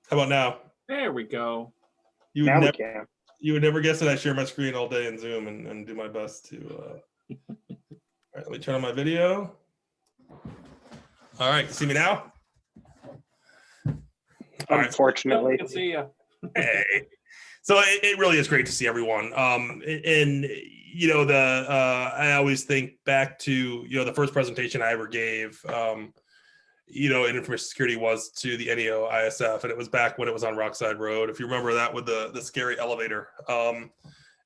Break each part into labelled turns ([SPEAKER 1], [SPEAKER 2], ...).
[SPEAKER 1] How about now?
[SPEAKER 2] There we go.
[SPEAKER 1] You
[SPEAKER 3] Now we
[SPEAKER 1] would,
[SPEAKER 3] can.
[SPEAKER 1] you would never guess that I share my screen all day in Zoom and do my best to. All right, let me turn on my video. All right, see me now? All right.
[SPEAKER 3] Unfortunately.
[SPEAKER 2] I can see you.
[SPEAKER 1] Hey. So it really is great to see everyone. And you know, I always think back to, you know, the first presentation I ever gave, you know, in information security was to the NEOISF, and it was back when it was on Rockside Road. If you remember that with the scary elevator. And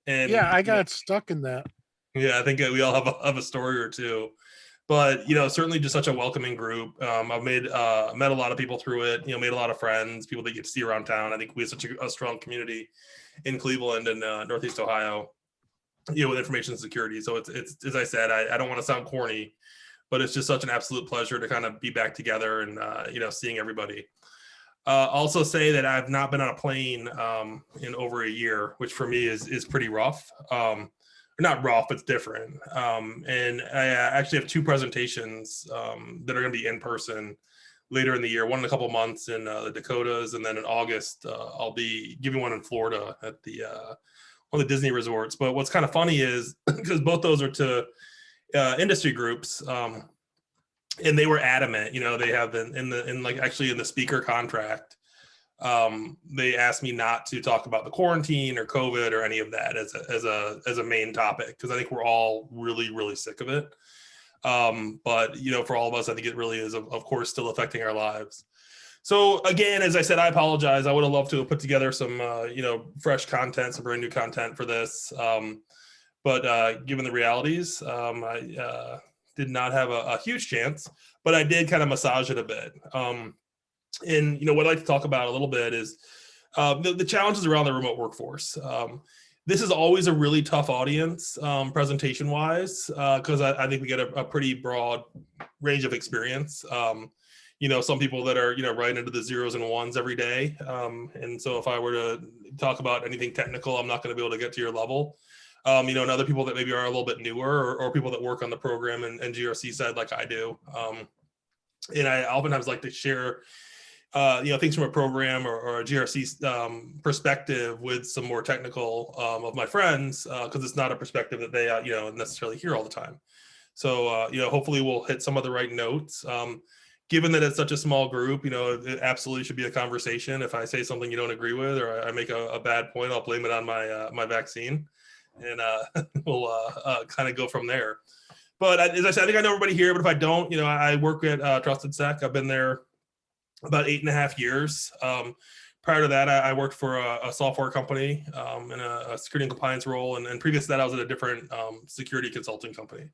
[SPEAKER 4] yeah, I got stuck in that.
[SPEAKER 1] yeah, I think we all have a story or two. But, you know, certainly just such a welcoming group. I've met a lot of people through it, you know, made a lot of friends, people that you get to see around town. I think we have such a strong community in Cleveland and Northeast Ohio, you know, with information security. So it's as I said, I don't want to sound corny, but it's just such an absolute pleasure to kind of be back together and, you know, seeing everybody. Also say that I've not been on a plane in over a year, which for me is pretty rough. Not rough, it's different. And I actually have two presentations that are going to be in person later in the year, one in a couple months in the Dakotas, and then in August, I'll be giving one in Florida at the one of the Disney resorts. But what's kind of funny is, because both those are to industry groups, and they were adamant, you know, they have been in the speaker contract. They asked me not to talk about the quarantine or COVID or any of that as a main topic, because I think we're all really, really sick of it. But, you know, for all of us, I think it really is, of course, still affecting our lives. So again, as I said, I apologize. I would have loved to have put together some, you know, fresh content, some brand new content for this. But given the realities, I did not have a huge chance, but I did kind of massage it a bit. And, you know, what I'd like to talk about a little bit is the challenges around the remote workforce. This is always a really tough audience, presentation wise, because I think we get a pretty broad range of experience. You know, some people that are, you know, right into the zeros and ones every day. And so if I were to talk about anything technical, I'm not going to be able to get to your level. You know, and other people that maybe are a little bit newer, or people that work on the program and GRC side like I do. And I oftentimes like to share you know, things from a program or a GRC perspective with some more technical of my friends, because it's not a perspective that they you know, necessarily hear all the time. So you know, hopefully we'll hit some of the right notes. Given that it's such a small group, you know, it absolutely should be a conversation. If I say something you don't agree with, or I make a bad point, I'll blame it on my my vaccine, and we'll kind of go from there. But as I said, I think I know everybody here. But if I don't, you know, I work at TrustedSec. I've been there about 8.5 years. Prior to that, I worked for a software company in a security and compliance role. And previous to that, I was at a different security consulting company.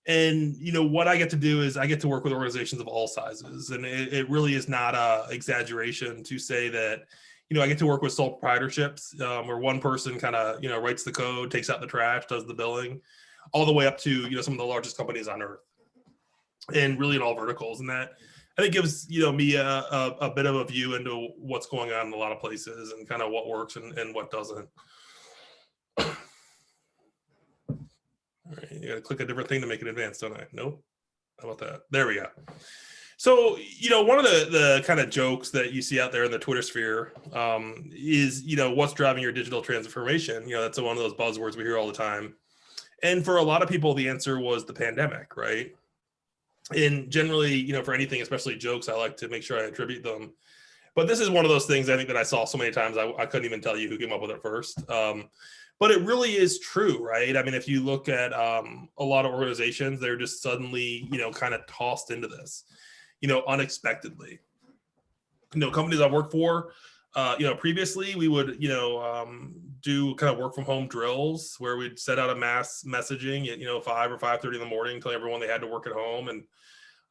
[SPEAKER 1] And, you know, what I get to do is I get to work with organizations of all sizes. And it really is not a exaggeration to say that, you know, I get to work with sole proprietorships where one person kind of, you know, writes the code, takes out the trash, does the billing, all the way up to, you know, some of the largest companies on earth, and really in all verticals. And that, I think, gives, you know, me a bit of a view into what's going on in a lot of places and kind of what works and what doesn't. All right, you got to click a different thing to make it advanced, don't I? Nope. How about that? There we go. So, you know, one of the kind of jokes that you see out there in the Twitter sphere is, you know, what's driving your digital transformation? You know, that's one of those buzzwords we hear all the time. And for a lot of people, the answer was the pandemic, right? And generally, you know, for anything, especially jokes, I like to make sure I attribute them. But this is one of those things I think that I saw so many times, I couldn't even tell you who came up with it first. But it really is true, right? I mean, if you look at a lot of organizations, they're just suddenly, you know, kind of tossed into this, you know, unexpectedly. You know, companies I've worked for, you know, previously we would, you know, do kind of work from home drills where we'd set out a mass messaging at, you know, 5 or 5:30 in the morning, telling everyone they had to work at home. And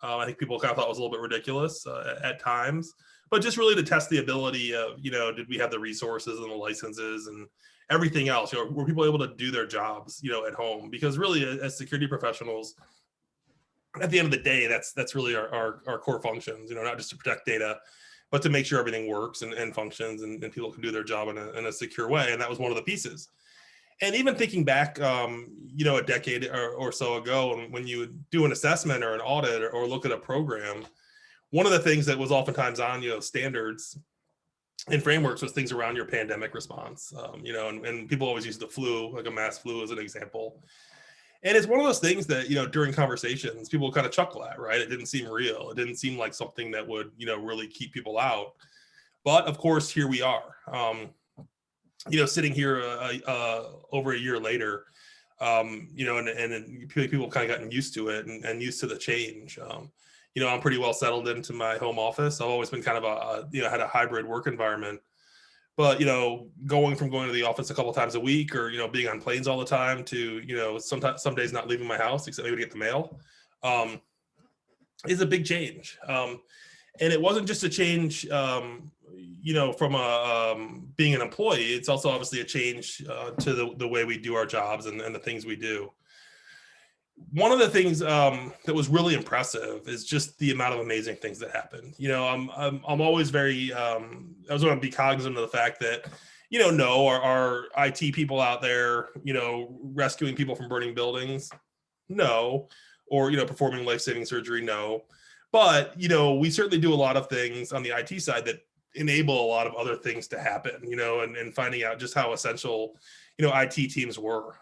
[SPEAKER 1] I think people kind of thought it was a little bit ridiculous at times, but just really to test the ability of, you know, did we have the resources and the licenses and everything else? You know, were people able to do their jobs, you know, at home? Because really, as security professionals, at the end of the day, that's really our core functions, you know, not just to protect data, but to make sure everything works and functions and people can do their job in a secure way. And that was one of the pieces. And even thinking back, you know, a decade or so ago, when you would do an assessment or an audit or look at a program, one of the things that was oftentimes on, you know, standards and frameworks was things around your pandemic response. You know, and people always use the flu, like a mass flu as an example. And it's one of those things that, you know, during conversations, people kind of chuckle at, right? It didn't seem real. It didn't seem like something that would, you know, really keep people out. But of course, here we are, you know, sitting here over a year later, you know, and people kind of gotten used to it and used to the change. You know, I'm pretty well settled into my home office. I've always been kind of you know, had a hybrid work environment. But, you know, going to the office a couple of times a week, or, you know, being on planes all the time, to, you know, sometimes some days not leaving my house except maybe to get the mail, is a big change. And it wasn't just a change, you know, from being an employee. It's also obviously a change to the way we do our jobs and the things we do. One of the things that was really impressive is just the amount of amazing things that happened. You know, I'm always very, I was going to be cognizant of the fact that, you know, no, our IT people out there, you know, rescuing people from burning buildings, no, or, you know, performing life-saving surgery, no. But, you know, we certainly do a lot of things on the IT side that enable a lot of other things to happen, you know, and finding out just how essential, you know, IT teams were.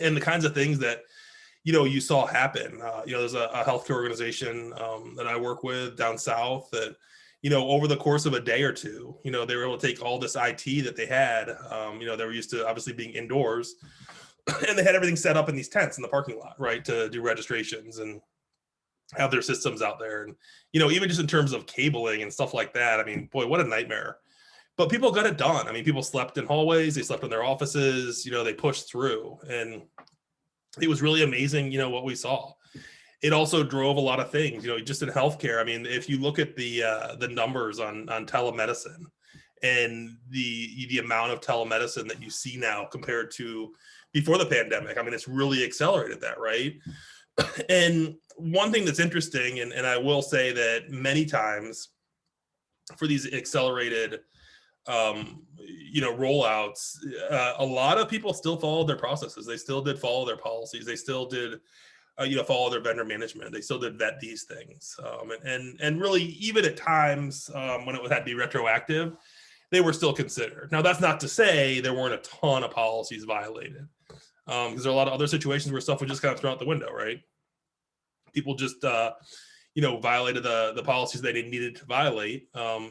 [SPEAKER 1] And the kinds of things that, you know, you saw happen. You know, there's a healthcare organization that I work with down south that, you know, over the course of a day or two, you know, they were able to take all this IT that they had. You know, they were used to obviously being indoors, and they had everything set up in these tents in the parking lot, right, to do registrations and have their systems out there. And, you know, even just in terms of cabling and stuff like that, I mean, boy, what a nightmare. But people got it done. I mean, people slept in hallways, they slept in their offices, you know, they pushed through. And it was really amazing, you know, what we saw. It also drove a lot of things, you know, just in healthcare. I mean, if you look at the numbers on telemedicine and the amount of telemedicine that you see now compared to before the pandemic, I mean, it's really accelerated that, right? And one thing that's interesting, and I will say that many times for these accelerated you know, rollouts, a lot of people still followed their processes. They still did follow their policies. They still did, you know, follow their vendor management. They still did vet these things. And really, even at times when it had to be retroactive, they were still considered. Now, that's not to say there weren't a ton of policies violated, because there are a lot of other situations where stuff was just kind of thrown out the window, right? People just, you know, violated the policies they needed to violate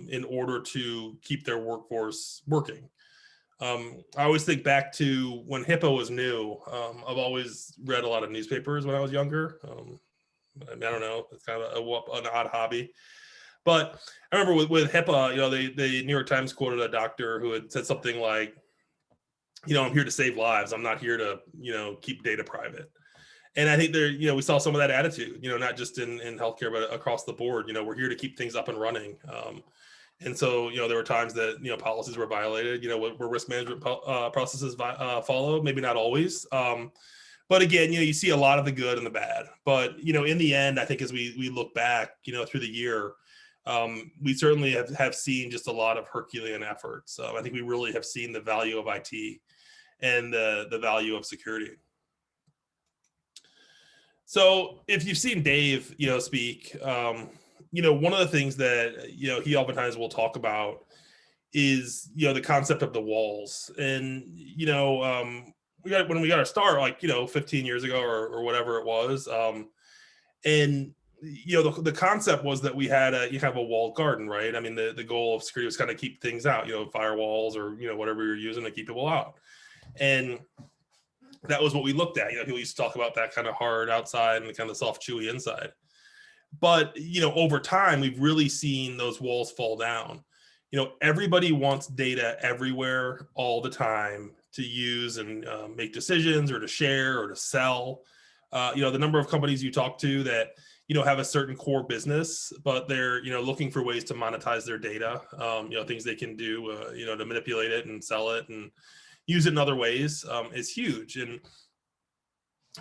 [SPEAKER 1] in order to keep their workforce working. I always think back to when HIPAA was new. I've always read a lot of newspapers when I was younger. I don't know, it's kind of an odd hobby. But I remember with HIPAA, you know, the New York Times quoted a doctor who had said something like, you know, I'm here to save lives. I'm not here to, you know, keep data private. And I think there, you know, we saw some of that attitude, you know, not just in healthcare, but across the board. You know, we're here to keep things up and running. And so, you know, there were times that, you know, policies were violated, you know, where risk management processes followed, maybe not always. But again, you know, you see a lot of the good and the bad. But, you know, in the end, I think as we look back, you know, through the year, we certainly have seen just a lot of Herculean efforts. I think we really have seen the value of IT and the value of security. So if you've seen Dave, you know, speak, you know, one of the things that, you know, he oftentimes will talk about is, you know, the concept of the walls. And, you know, when we got our start, like, you know, 15 years ago or whatever it was. And, you know, the concept was that we had you have a walled garden, right? I mean, the goal of security was kind of keep things out, you know, firewalls or, you know, whatever you're using to keep people out. And that was what we looked at. You know, people used to talk about that kind of hard outside and the kind of soft, chewy inside. But, you know, over time, we've really seen those walls fall down. You know, everybody wants data everywhere all the time to use and make decisions or to share or to sell. You know, the number of companies you talk to that, you know, have a certain core business, but they're, you know, looking for ways to monetize their data, you know, things they can do, you know, to manipulate it and sell it and use it in other ways is huge. And,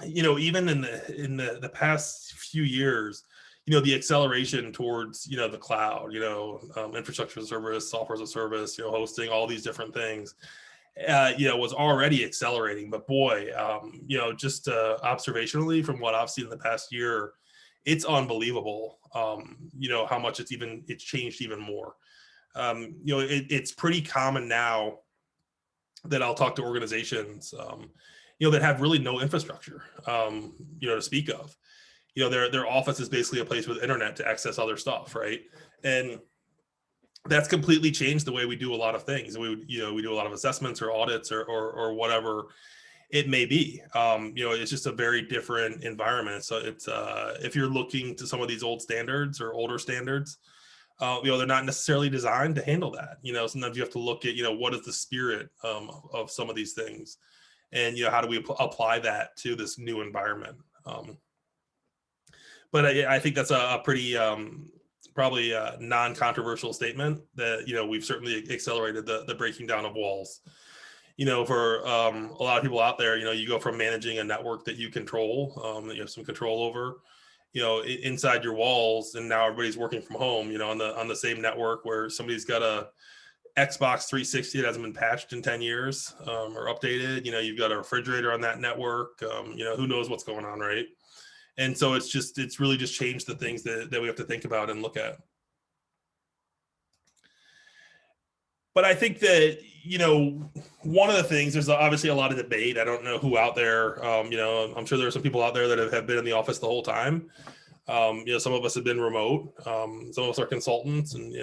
[SPEAKER 1] you know, even in the past few years, you know, the acceleration towards, you know, the cloud, you know, infrastructure as a service, software as a service, you know, hosting, all these different things, you know, was already accelerating. But boy, you know, just observationally from what I've seen in the past year, it's unbelievable, you know, how much it's changed even more. It's pretty common now that I'll talk to organizations, that have really no infrastructure, to speak of. Their office is basically a place with internet to access other stuff, right? And that's completely changed the way we do a lot of things. We do a lot of assessments or audits or whatever it may be. It's just a very different environment. So it's if you're looking to some of these old standards or older standards, they're not necessarily designed to handle that. Sometimes you have to look at, what is the spirit of some of these things, and how do we apply that to this new environment? But I think that's a pretty probably a non-controversial statement that we've certainly accelerated the breaking down of walls. For a lot of people out there, you go from managing a network that you control, that you have some control over, inside your walls, and now everybody's working from home, on the same network where somebody's got a Xbox 360 that hasn't been patched in 10 years or updated. You've got a refrigerator on that network. Who knows what's going on, right? And so it's really just changed the things that we have to think about and look at. But I think that, one of the things, there's obviously a lot of debate. I don't know who out there, I'm sure there are some people out there that have been in the office the whole time. Some of us have been remote. Some of us are consultants, and,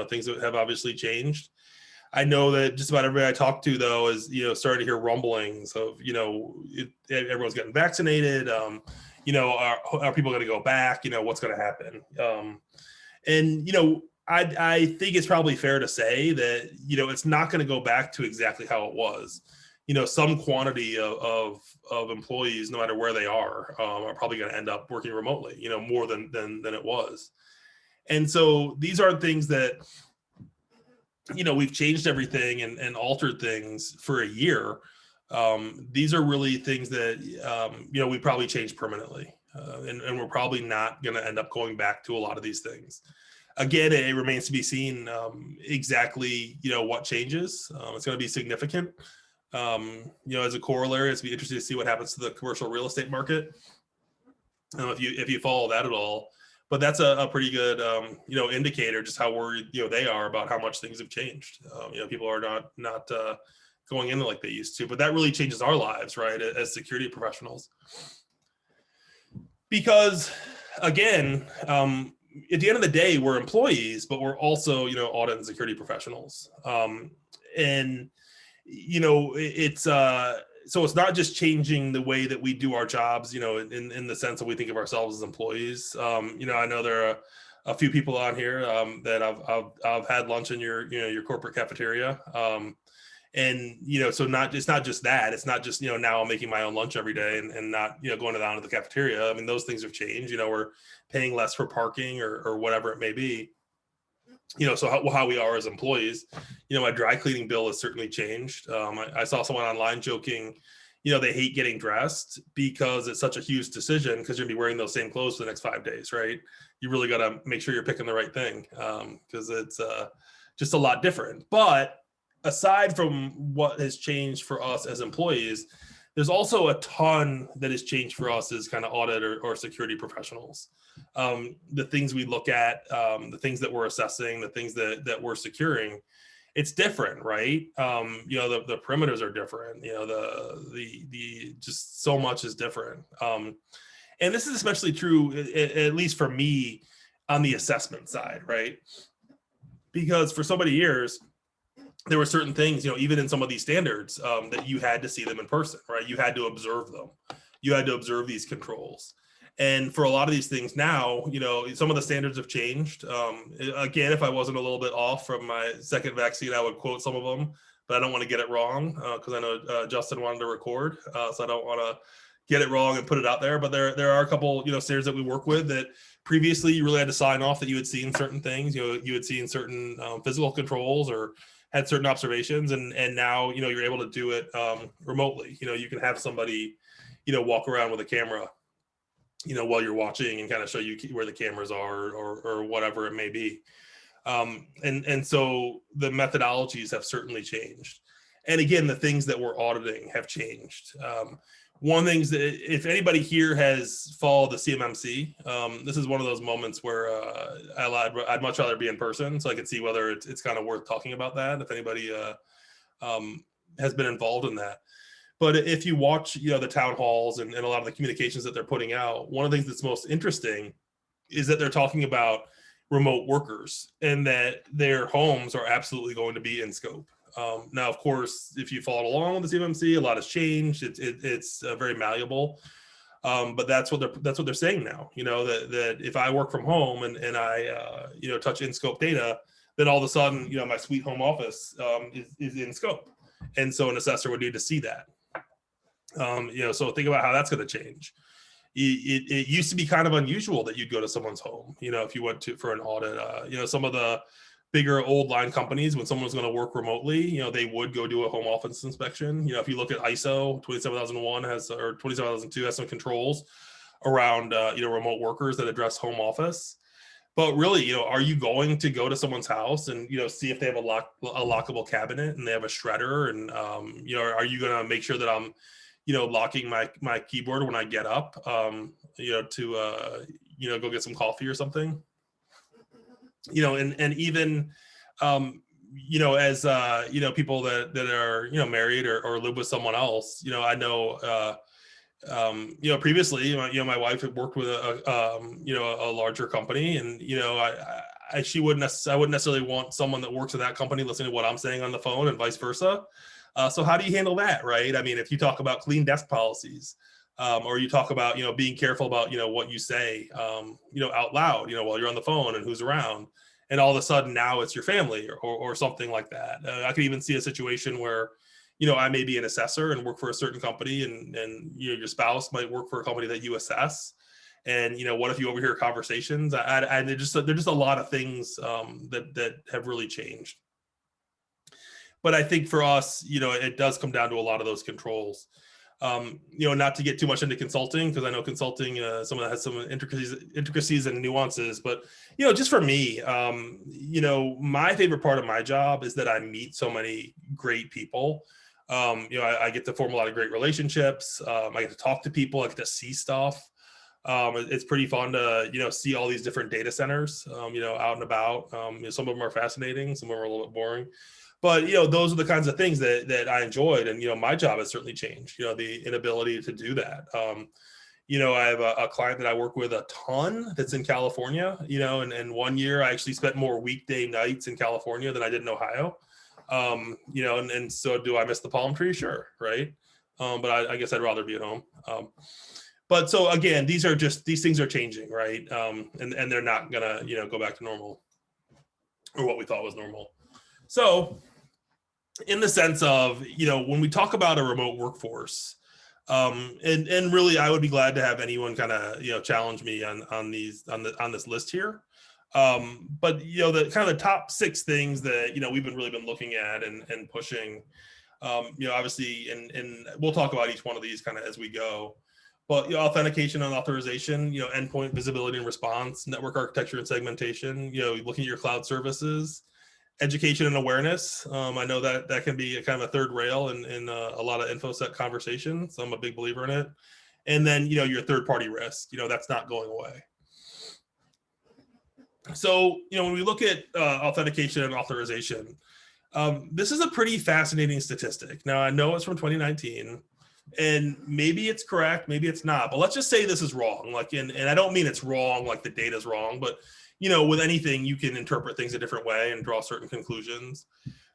[SPEAKER 1] things that have obviously changed. I know that just about everybody I talk to, though, is, starting to hear rumblings of, everyone's getting vaccinated. Are people going to go back? What's going to happen? I think it's probably fair to say that, it's not going to go back to exactly how it was. Some quantity of employees, no matter where they are probably going to end up working remotely, more than it was. And so these are things that, we've changed everything and altered things for a year. These are really things that, we probably changed permanently. And we're probably not going to end up going back to a lot of these things. Again, it remains to be seen exactly, what changes. It's going to be significant. As a corollary, it's be interesting to see what happens to the commercial real estate market. If you follow that at all, but that's a pretty good, indicator just how worried, they are about how much things have changed. People are not going in like they used to, but that really changes our lives, right? As security professionals, because again, at the end of the day, we're employees, but we're also, audit and security professionals. So it's not just changing the way that we do our jobs, in the sense that we think of ourselves as employees. I know there are a few people on here that I've had lunch in your corporate cafeteria. And, so it's not just that. It's not just, now I'm making my own lunch every day and not, going down to the cafeteria. I mean, those things have changed. We're paying less for parking or whatever it may be. So how we are as employees, my dry cleaning bill has certainly changed. I saw someone online joking, they hate getting dressed because it's such a huge decision because you're gonna be wearing those same clothes for the next 5 days, right? You really got to make sure you're picking the right thing because it's just a lot different. But aside from what has changed for us as employees, there's also a ton that has changed for us as kind of audit or security professionals. The things we look at, the things that we're assessing, the things that we're securing, it's different, right? The perimeters are different. The just so much is different. And this is especially true, at least for me, on the assessment side, right? Because for so many years, there were certain things, even in some of these standards, that you had to see them in person, right? You had to observe them. You had to observe these controls. And for a lot of these things now, some of the standards have changed. Again, if I wasn't a little bit off from my second vaccine, I would quote some of them, but I don't want to get it wrong because I know Justin wanted to record, so I don't want to get it wrong and put it out there. But there are a couple, standards that we work with that previously you really had to sign off that you had seen certain things, you had seen certain physical controls or had certain observations, and now you're able to do it remotely. You can have somebody walk around with a camera while you're watching and kind of show you where the cameras are or whatever it may be. And so the methodologies have certainly changed, and again, the things that we're auditing have changed. one thing is that if anybody here has followed the CMMC, this is one of those moments where I'd much rather be in person so I can see whether it's kind of worth talking about that, if anybody has been involved in that. But if you watch, the town halls and a lot of the communications that they're putting out, one of the things that's most interesting is that they're talking about remote workers and that their homes are absolutely going to be in scope. Now, of course, if you followed along with the CMMC, a lot has changed. It's very malleable, but that's what they're saying now. That if I work from home and I touch in scope data, then all of a sudden my sweet home office is in scope, and so an assessor would need to see that. So think about how that's going to change. It used to be kind of unusual that you'd go to someone's home, if you went for an audit. Some of the bigger old line companies, when someone was going to work remotely, they would go do a home office inspection. If you look at ISO 27001 or 27002 has some controls around remote workers that address home office. But really, are you going to go to someone's house and see if they have a lockable cabinet and they have a shredder, and are you going to make sure that I'm locking my keyboard when I get up, to go get some coffee or something, and even, as, people that are, married or live with someone else, I know, previously, my wife had worked with a larger company, and, I wouldn't necessarily want someone that works at that company listening to what I'm saying on the phone and vice versa. So how do you handle that, right? I mean, if you talk about clean desk policies, or you talk about, being careful about, what you say, out loud, while you're on the phone and who's around, and all of a sudden now it's your family or something like that. I could even see a situation where, I may be an assessor and work for a certain company, and your spouse might work for a company that you assess. And, what if you overhear conversations? There's just a lot of things that have really changed. But I think for us, it does come down to a lot of those controls. Not to get too much into consulting, because I know consulting, some of that has some intricacies and nuances. But, just for me, my favorite part of my job is that I meet so many great people. I get to form a lot of great relationships. I get to talk to people. I get to see stuff. It's pretty fun to, see all these different data centers, out and about. Some of them are fascinating. Some of them are a little bit boring. But, those are the kinds of things that I enjoyed. And, my job has certainly changed, the inability to do that. I have a client that I work with a ton that's in California, and 1 year I actually spent more weekday nights in California than I did in Ohio. And so do I miss the palm tree? Sure. Right. But I guess I'd rather be at home. But so again, these things are changing, right? And they're not gonna, go back to normal, or what we thought was normal. So in the sense of, when we talk about a remote workforce, and really, I would be glad to have anyone kind of, challenge me on this list here. But, the kind of the top 6 things that, we've really been looking at and pushing, obviously, and we'll talk about each one of these kind of as we go. But authentication and authorization, endpoint visibility and response, network architecture and segmentation, looking at your cloud services, education and awareness. I know that can be a kind of a third rail in a lot of InfoSec conversations. So I'm a big believer in it. And then, your third party risk, that's not going away. So, when we look at authentication and authorization, this is a pretty fascinating statistic. Now, I know it's from 2019, and maybe it's correct, maybe it's not, but let's just say this is wrong. And I don't mean it's wrong, like the data's wrong, but with anything, you can interpret things a different way and draw certain conclusions.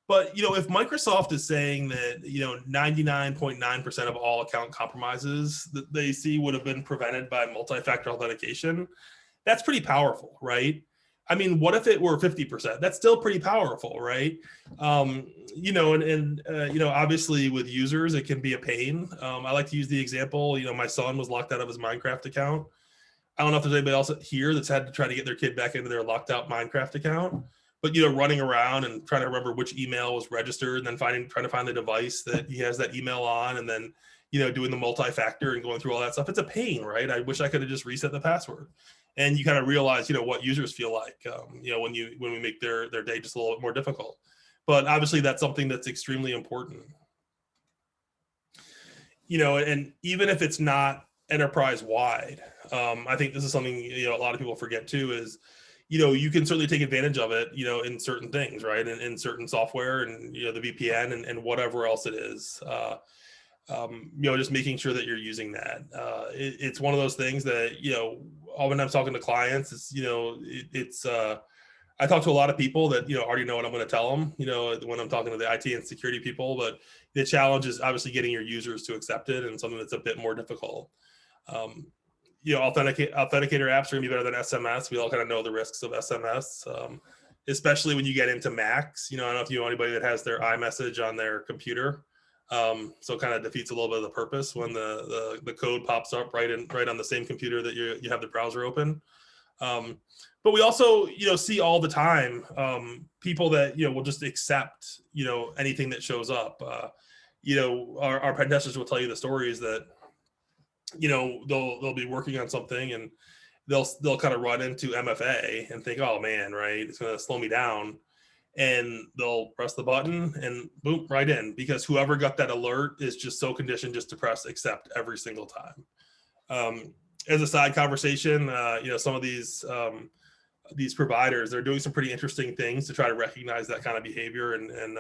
[SPEAKER 1] But, if Microsoft is saying that, 99.9% of all account compromises that they see would have been prevented by multi-factor authentication, that's pretty powerful, right? I mean, what if it were 50%? That's still pretty powerful, right? Obviously with users, it can be a pain. I like to use the example, my son was locked out of his Minecraft account. I don't know if there's anybody else here that's had to try to get their kid back into their locked out Minecraft account, but, running around and trying to remember which email was registered, and then trying to find the device that he has that email on, and then, doing the multi-factor and going through all that stuff. It's a pain, right? I wish I could have just reset the password. And you kind of realize, what users feel like, when we make their day just a little bit more difficult. But obviously that's something that's extremely important. and even if it's not enterprise wide, I think this is something, a lot of people forget too, is, you can certainly take advantage of it, in certain things, right? In certain software and, the VPN and whatever else it is, just making sure that you're using that. It's one of those things that, oftentimes talking to clients, it's, I talk to a lot of people that, already know what I'm going to tell them, when I'm talking to the IT and security people, but the challenge is obviously getting your users to accept it, and something that's a bit more difficult. Authenticator apps are going to be better than SMS. We all kind of know the risks of SMS, especially when you get into Macs. I don't know if you know anybody that has their iMessage on their computer. So it kind of defeats a little bit of the purpose when the code pops up right on the same computer that you have the browser open. But we also, see all the time people that, will just accept, anything that shows up. Our pen testers will tell you the stories that, they'll be working on something and they'll kind of run into MFA and think, oh man, right, it's going to slow me down. And they'll press the button and boom, right in, because whoever got that alert is just so conditioned just to press accept every single time. As a side conversation, some of these providers, they're doing some pretty interesting things to try to recognize that kind of behavior and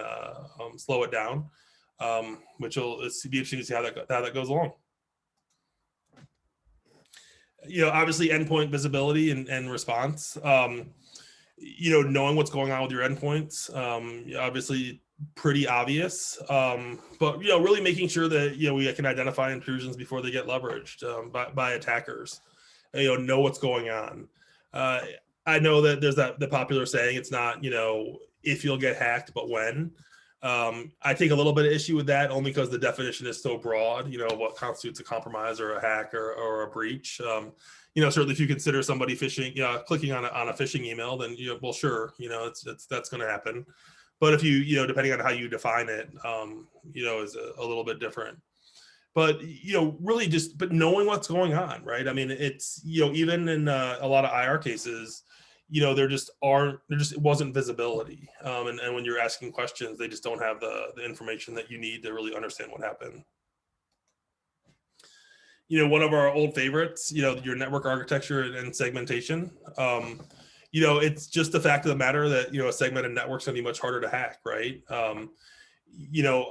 [SPEAKER 1] slow it down, which will be interesting to see how that goes along. Obviously endpoint visibility and response. Knowing what's going on with your endpoints, obviously pretty obvious, but really making sure that we can identify intrusions before they get leveraged by attackers. Know what's going on. I know that there's the popular saying, it's not if you'll get hacked, but when. I take a little bit of issue with that, only because the definition is so broad. What constitutes a compromise or a hack or a breach. Certainly if you consider somebody phishing, clicking on a phishing email, then well, sure, that's going to happen. But if you depending on how you define it, is a little bit different. But really but knowing what's going on, right? I mean, it's even in a lot of IR cases, there just wasn't visibility, and when you're asking questions, they just don't have the information that you need to really understand what happened. One of our old favorites, your network architecture and segmentation. It's just the fact of the matter that a segmented network's going to be much harder to hack, right?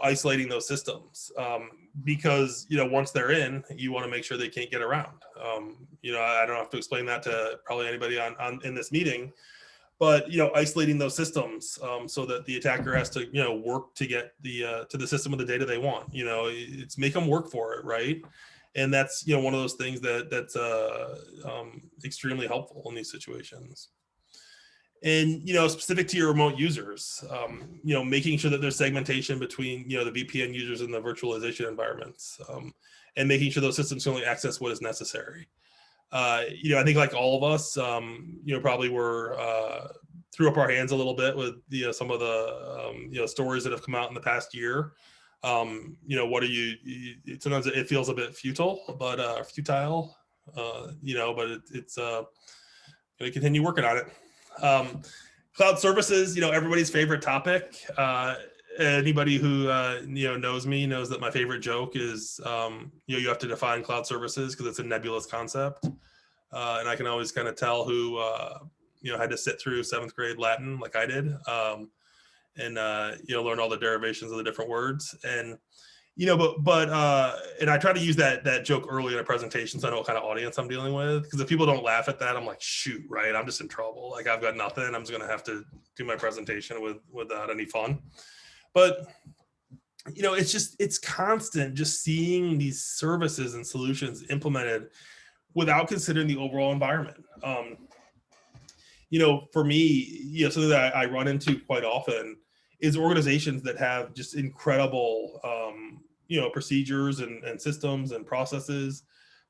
[SPEAKER 1] Isolating those systems, because once they're in, you want to make sure they can't get around. I don't have to explain that to probably anybody on in this meeting, but isolating those systems so that the attacker has to work to get to the system with the data they want. It's make them work for it, right? And that's one of those things that's extremely helpful in these situations. And specific to your remote users, making sure that there's segmentation between the VPN users and the virtualization environments, and making sure those systems can only access what is necessary. I think like all of us, probably threw up our hands a little bit with some of the stories that have come out in the past year. What are you? Sometimes it feels a bit futile, but it's going to continue working on it. Cloud services, everybody's favorite topic. Anybody who knows me knows that my favorite joke is you have to define cloud services because it's a nebulous concept, and I can always kind of tell who had to sit through 7th grade Latin like I did, and learn all the derivations of the different words. And and I try to use that joke early in a presentation so I know what kind of audience I'm dealing with, because if people don't laugh at that, I'm like, shoot, right, I'm just in trouble. Like, I've got nothing. I'm just gonna have to do my presentation without any fun. But it's constant just seeing these services and solutions implemented without considering the overall environment. For me, something that I run into quite often is organizations that have just incredible procedures and systems and processes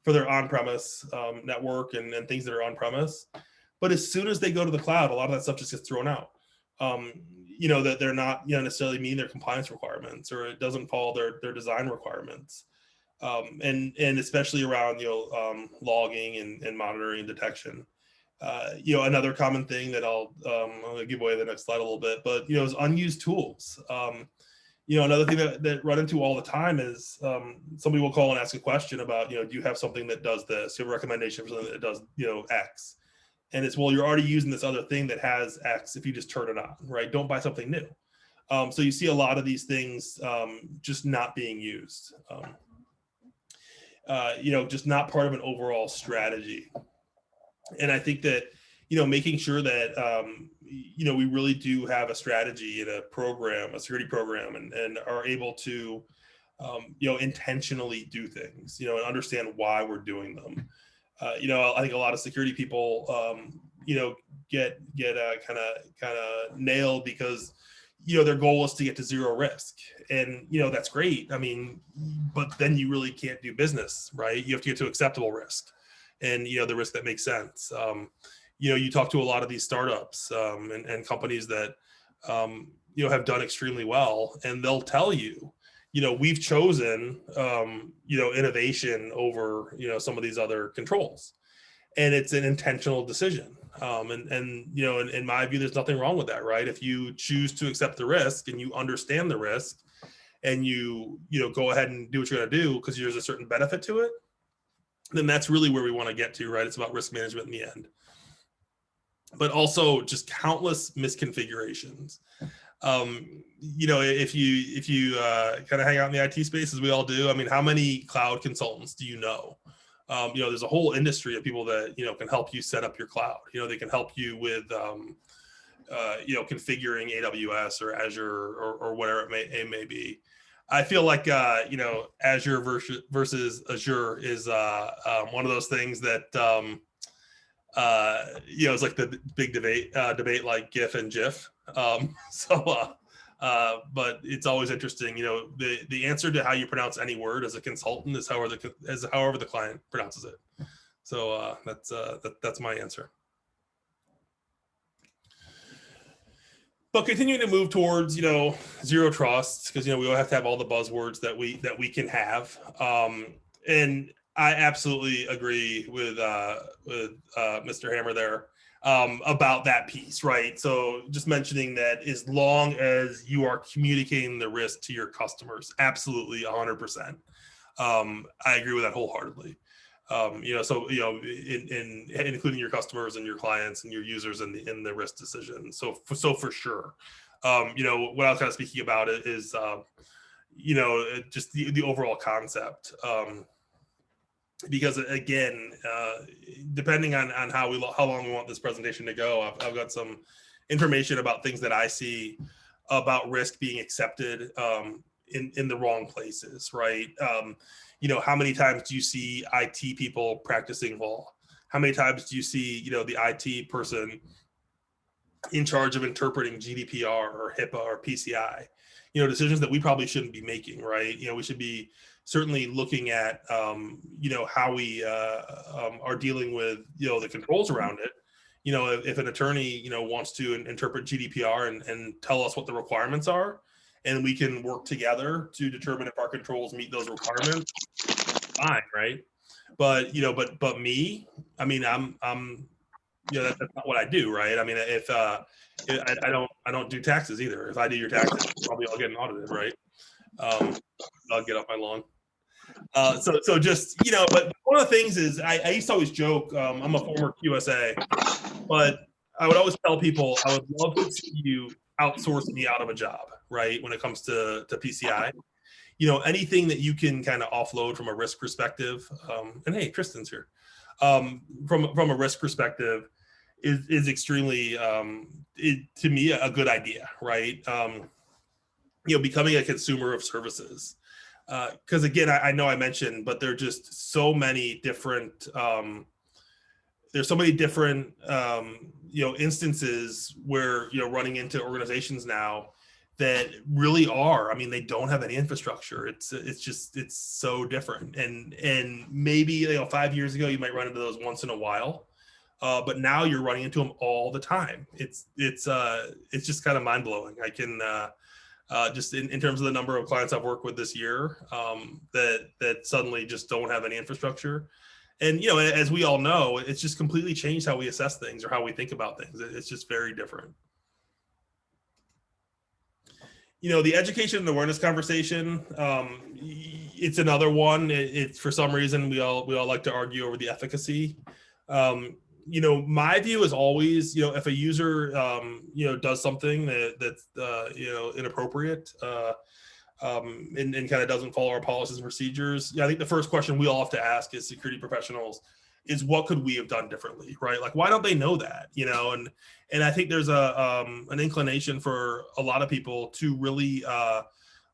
[SPEAKER 1] for their on-premise network and things that are on-premise. But as soon as they go to the cloud, a lot of that stuff just gets thrown out. That they're not necessarily meeting their compliance requirements, or it doesn't follow their design requirements. And especially around logging and monitoring and detection. Another common thing that I'm going to give away the next slide a little bit, but is unused tools. Another thing that run into all the time is somebody will call and ask a question about, do you have something that does this? You have a recommendation for something that does, X. And it's, well, you're already using this other thing that has X if you just turn it on, right? Don't buy something new. So you see a lot of these things just not being used, just not part of an overall strategy. And I think that, making sure that, we really do have a strategy and a program, a security program, and are able to, intentionally do things, and understand why we're doing them. I think a lot of security people, get kind of nailed because, their goal is to get to zero risk. And, that's great. I mean, but then you really can't do business, right? You have to get to acceptable risk and, the risk that makes sense. You talk to a lot of these startups and companies that, have done extremely well, and they'll tell you, we've chosen, innovation over, some of these other controls. And it's an intentional decision. And in my view, there's nothing wrong with that, right? If you choose to accept the risk and you understand the risk and you go ahead and do what you're going to do because there's a certain benefit to it, then that's really where we want to get to, right? It's about risk management in the end. But also just countless misconfigurations. If you kind of hang out in the IT space, as we all do, I mean, how many cloud consultants do you know? There's a whole industry of people that, can help you set up your cloud. They can help you with, configuring AWS or Azure or whatever it may be. I feel like, Azure versus Azure is one of those things that, it's like the big debate like GIF and GIF. But it's always interesting, the answer to how you pronounce any word as a consultant is however the client pronounces it. So that's my answer. But continuing to move towards, zero trust, because, we all have to have all the buzzwords that we can have. And I absolutely agree with Mr. Hammer there about that piece, right? So just mentioning that as long as you are communicating the risk to your customers, absolutely 100%. I agree with that wholeheartedly. Including your customers and your clients and your users in the risk decision. So for sure. What I was kind of speaking about it is, just the overall concept. Because again, depending on how long we want this presentation to go, I've got some information about things that I see about risk being accepted in the wrong places, right? How many times do you see IT people practicing law? How many times do you see, the IT person in charge of interpreting GDPR or HIPAA or PCI? Decisions that we probably shouldn't be making, right? We should be certainly looking at, how we are dealing with, the controls around it. If an attorney, wants to interpret GDPR and tell us what the requirements are, and we can work together to determine if our controls meet those requirements, fine, right? But, but me, I mean, I'm that's not what I do, right? I mean, if I don't do taxes either. If I do your taxes, probably I'll get audited, right? I'll get off my lawn. So just, but one of the things is I used to always joke, I'm a former QSA, but I would always tell people I would love to see you outsource me out of a job, right? When it comes to PCI, anything that you can kind of offload from a risk perspective. And hey, Tristan's here. From a risk perspective is extremely, to me, a good idea, right? Becoming a consumer of services. Because again, I know I mentioned, but there are just so many different, there's so many different, instances where, running into organizations now that really are, I mean, they don't have any infrastructure. It's so different. And maybe, 5 years ago, you might run into those once in a while. But now you're running into them all the time. It's just kind of mind blowing. I can, just in terms of the number of clients I've worked with this year, that suddenly just don't have any infrastructure. And, as we all know, it's just completely changed how we assess things or how we think about things. It's just very different. The education and awareness conversation, it's another one. It's for some reason we all like to argue over the efficacy. My view is always, if a user, does something that's inappropriate, and kind of doesn't follow our policies and procedures. I think the first question we all have to ask as security professionals is, what could we have done differently, right? Like, why don't they know that, and I think there's an inclination for a lot of people to really,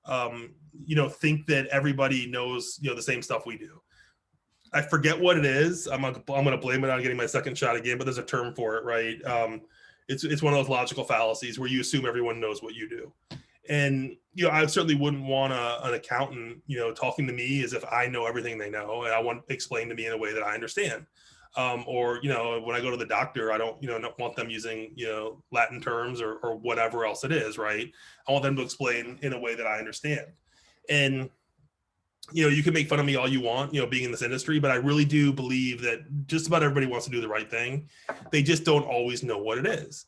[SPEAKER 1] think that everybody knows, the same stuff we do. I forget what it is. I'm going to blame it on getting my second shot again, but there's a term for it, right? It's one of those logical fallacies where you assume everyone knows what you do. And, I certainly wouldn't want an accountant, talking to me as if I know everything they know, and I want explained to me in a way that I understand. Or, when I go to the doctor, I don't want them using, Latin terms or whatever else it is, right? I want them to explain in a way that I understand. And, you can make fun of me all you want, being in this industry, but I really do believe that just about everybody wants to do the right thing. They just don't always know what it is.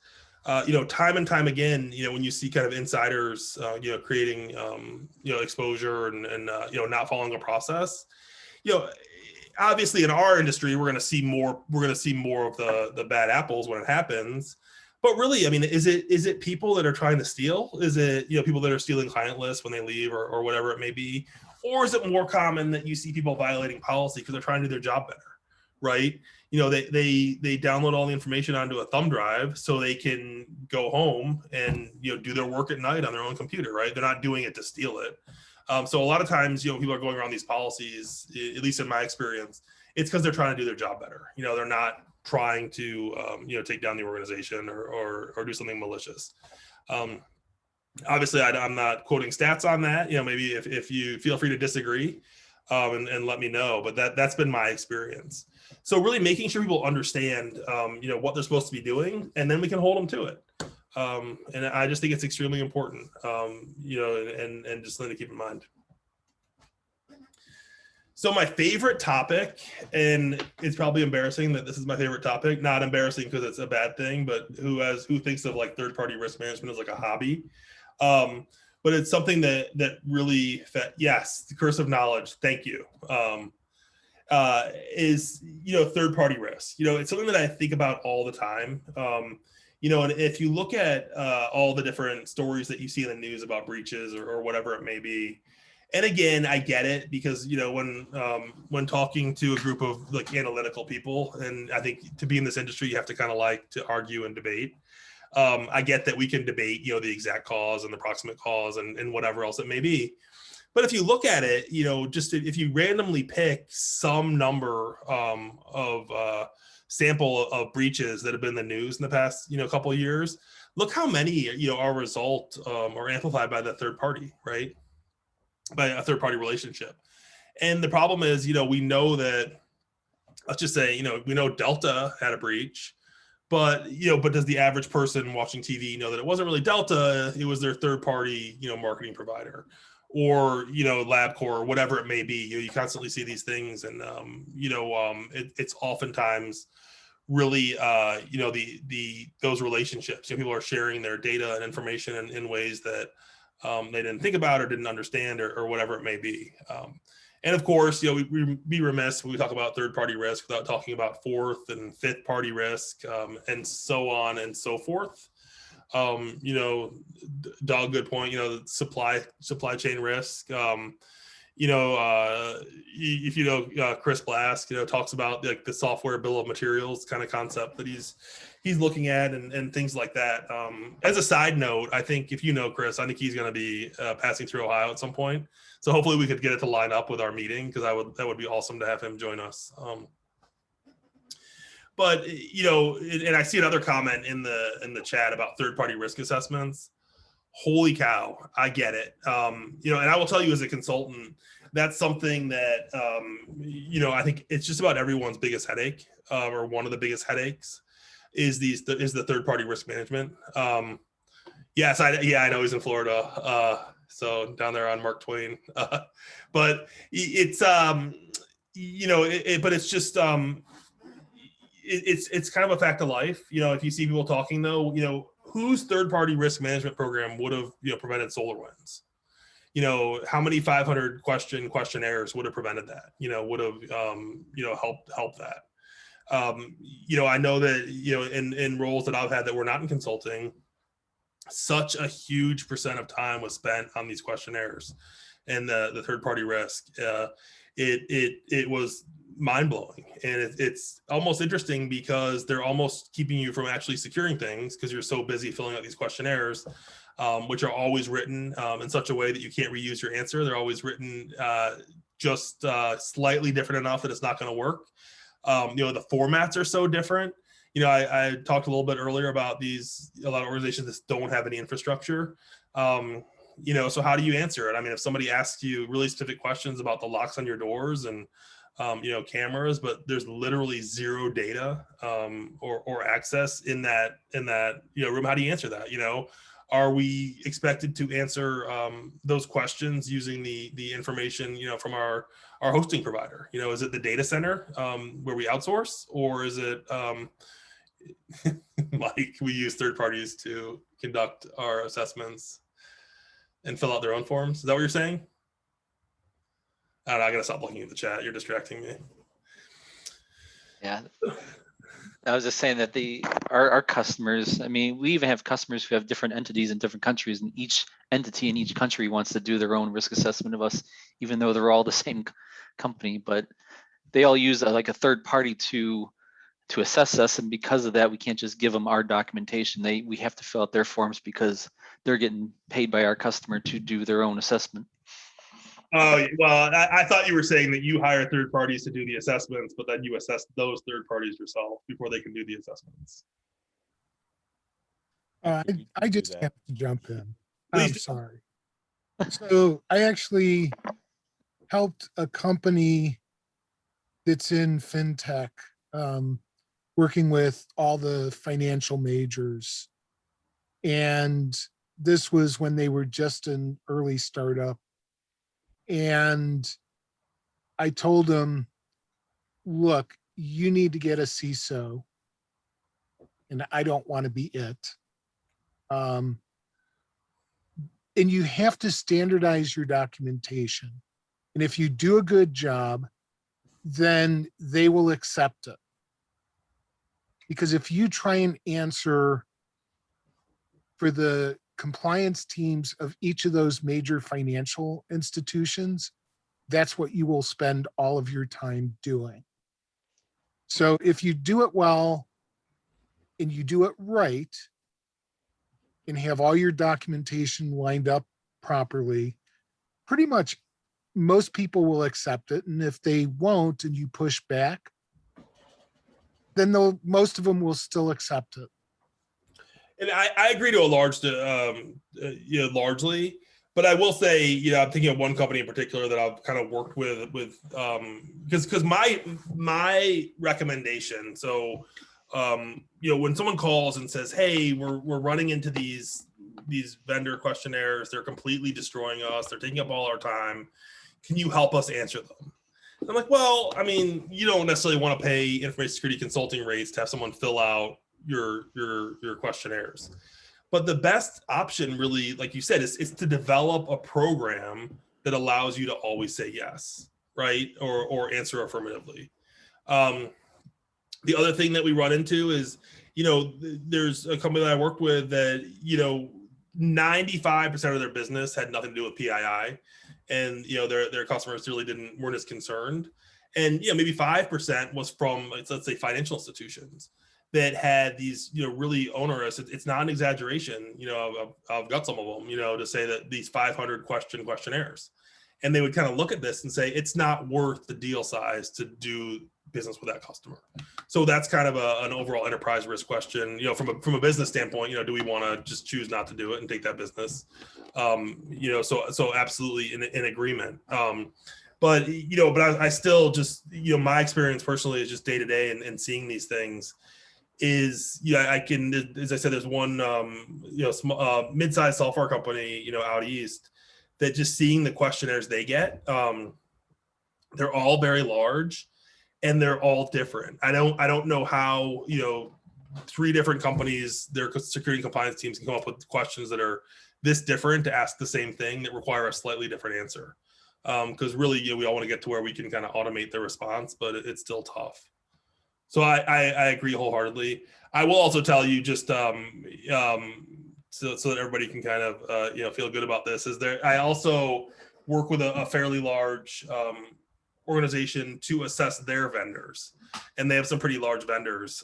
[SPEAKER 1] Time and time again, when you see kind of insiders, creating, exposure and not following a process, obviously in our industry, we're going to see more of the bad apples when it happens. But really, I mean, is it people that are trying to steal? Is it, people that are stealing client lists when they leave or whatever it may be? Or is it more common that you see people violating policy because they're trying to do their job better, right? They download all the information onto a thumb drive so they can go home and, do their work at night on their own computer, right? They're not doing it to steal it. So a lot of times, people are going around these policies, at least in my experience, it's because they're trying to do their job better. They're not trying to, take down the organization or do something malicious. Obviously, I'm not quoting stats on that. Maybe if you feel free to disagree, and let me know. But that's been my experience. So really making sure people understand, what they're supposed to be doing, and then we can hold them to it. And I just think it's extremely important, and just something to keep in mind. So my favorite topic, and it's probably embarrassing that this is my favorite topic, not embarrassing because it's a bad thing, but who thinks of like third-party risk management as like a hobby. But it's something that really, yes, the curse of knowledge, thank you, is, third-party risk. It's something that I think about all the time. And if you look at all the different stories that you see in the news about breaches or whatever it may be, and again, I get it because, when talking to a group of like analytical people, and I think to be in this industry, you have to kind of like to argue and debate. I get that we can debate, the exact cause and the proximate cause and whatever else it may be. But if you look at it, just if you randomly pick some number of sample of breaches that have been in the news in the past, couple of years, look how many, are a result or amplified by the third party, right? By a third party relationship. And the problem is, we know that, let's just say, we know Delta had a breach, but does the average person watching TV know that it wasn't really Delta, it was their third party, marketing provider, or, LabCorp, or whatever it may be. You constantly see these things, and, it's oftentimes really, those relationships, people are sharing their data and information in ways that they didn't think about or didn't understand or whatever it may be. And of course, we be remiss when we talk about third-party risk without talking about fourth and fifth-party risk, and so on and so forth. Dog, good point. Supply chain risk. If Chris Blask, talks about like the software bill of materials kind of concept that he's looking at and things like that. As a side note, I think if Chris, I think he's going to be passing through Ohio at some point. So hopefully we could get it to line up with our meeting, because that would be awesome to have him join us. But and I see another comment in the chat about third-party risk assessments. Holy cow, I get it. And I will tell you as a consultant, that's something that I think it's just about everyone's biggest headache, or one of the biggest headaches is the third-party risk management. Yes, I know he's in Florida, so down there on Mark Twain. But it's but it's just it's kind of a fact of life. If you see people talking though, whose third-party risk management program would have, prevented SolarWinds? How many 500 questionnaires would have prevented that? Would have, helped that. I know that, in roles that I've had that were not in consulting, such a huge percent of time was spent on these questionnaires and the third-party risk. It was mind-blowing, and it's almost interesting because they're almost keeping you from actually securing things because you're so busy filling out these questionnaires, which are always written in such a way that you can't reuse your answer. They're always written just slightly different enough that it's not going to work. The formats are so different. I talked a little bit earlier about a lot of organizations that don't have any infrastructure. So how do you answer it? I mean, if somebody asks you really specific questions about the locks on your doors and, cameras, but there's literally zero data or access in that room, how do you answer that? Are we expected to answer those questions using the information, from our hosting provider? Is it the data center where we outsource, or is it like we use third parties to conduct our assessments and fill out their own forms? Is that what you're saying? I don't know, I gotta stop looking at the chat. You're distracting me.
[SPEAKER 2] Yeah. I was just saying that our customers, I mean, we even have customers who have different entities in different countries, and each entity in each country wants to do their own risk assessment of us, even though they're all the same company, but they all use like a third party to assess us. And because of that, we can't just give them our documentation. We have to fill out their forms because they're getting paid by our customer to do their own assessment.
[SPEAKER 1] Oh, well, I thought you were saying that you hire third parties to do the assessments, but then you assess those third parties yourself before they can do the assessments.
[SPEAKER 3] I just have to jump in.
[SPEAKER 1] Please
[SPEAKER 3] I'm
[SPEAKER 1] do.
[SPEAKER 3] sorry. So I actually helped a company that's in fintech, working with all the financial majors. And this was when they were just an early startup. And I told them, look, you need to get a CISO, and I don't want to be it. And you have to standardize your documentation. And if you do a good job, then they will accept it. Because if you try and answer for the compliance teams of each of those major financial institutions, that's what you will spend all of your time doing. So if you do it well and you do it right and have all your documentation lined up properly, pretty much most people will accept it. And if they won't and you push back, then most of them will still accept it.
[SPEAKER 1] And I agree to a largely, but I will say, I'm thinking of one company in particular that I've kind of worked with because my recommendation. So, when someone calls and says, "Hey, we're running into these vendor questionnaires, they're completely destroying us, they're taking up all our time. Can you help us answer them?" And I'm like, well, I mean, you don't necessarily want to pay information security consulting rates to have someone fill out your questionnaires. But the best option, really, like you said, is to develop a program that allows you to always say yes, right? Or answer affirmatively. The other thing that we run into is, there's a company that I worked with that, 95% of their business had nothing to do with PII. And, their customers really weren't as concerned. And, maybe 5% was from, let's say, financial institutions that had these, really onerous, it's not an exaggeration, I've got some of them, to say that these 500 questionnaires. And they would kind of look at this and say, it's not worth the deal size to do business with that customer. So that's kind of an overall enterprise risk question, from a business standpoint, do we want to just choose not to do it and take that business? So absolutely in agreement. But I still just, my experience personally is just day to day and seeing these things is, I can, as I said, there's one, mid-sized software company, out east that just seeing the questionnaires they get, they're all very large and they're all different. I don't know how, 3 different companies, their security compliance teams can come up with questions that are this different to ask the same thing that require a slightly different answer. Because really, you know, we all want to get to where we can kind of automate the response, but it's still tough. So I agree wholeheartedly. I will also tell you, just so that everybody can kind of you know, feel good about this, is there. I also work with a fairly large organization to assess their vendors, and they have some pretty large vendors.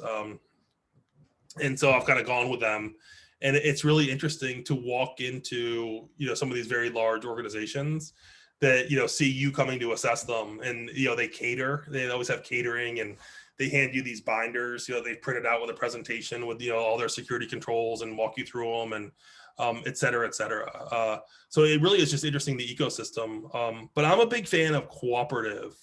[SPEAKER 1] And so I've kind of gone with them, and it's really interesting to walk into, you know, some of these very large organizations that, you know, see you coming to assess them, and, you know, they cater, they always have catering, and they hand you these binders, you know, they print it out with a presentation with, you know, all their security controls and walk you through them, and et cetera, et cetera. So it really is just interesting, the ecosystem. But I'm a big fan of cooperative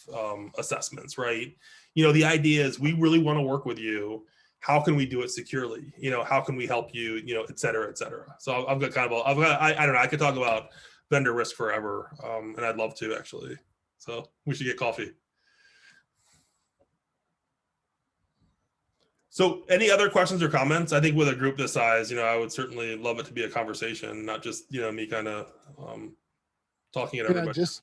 [SPEAKER 1] assessments, right? You know, the idea is we really want to work with you. How can we do it securely? You know, how can we help you? You know, et cetera, et cetera. So I've got kind of, I don't know, I could talk about vendor risk forever, and I'd love to, actually. So we should get coffee. So any other questions or comments? I think with a group this size, you know, I would certainly love it to be a conversation, not just, you know, me kind of talking at everybody.
[SPEAKER 3] Just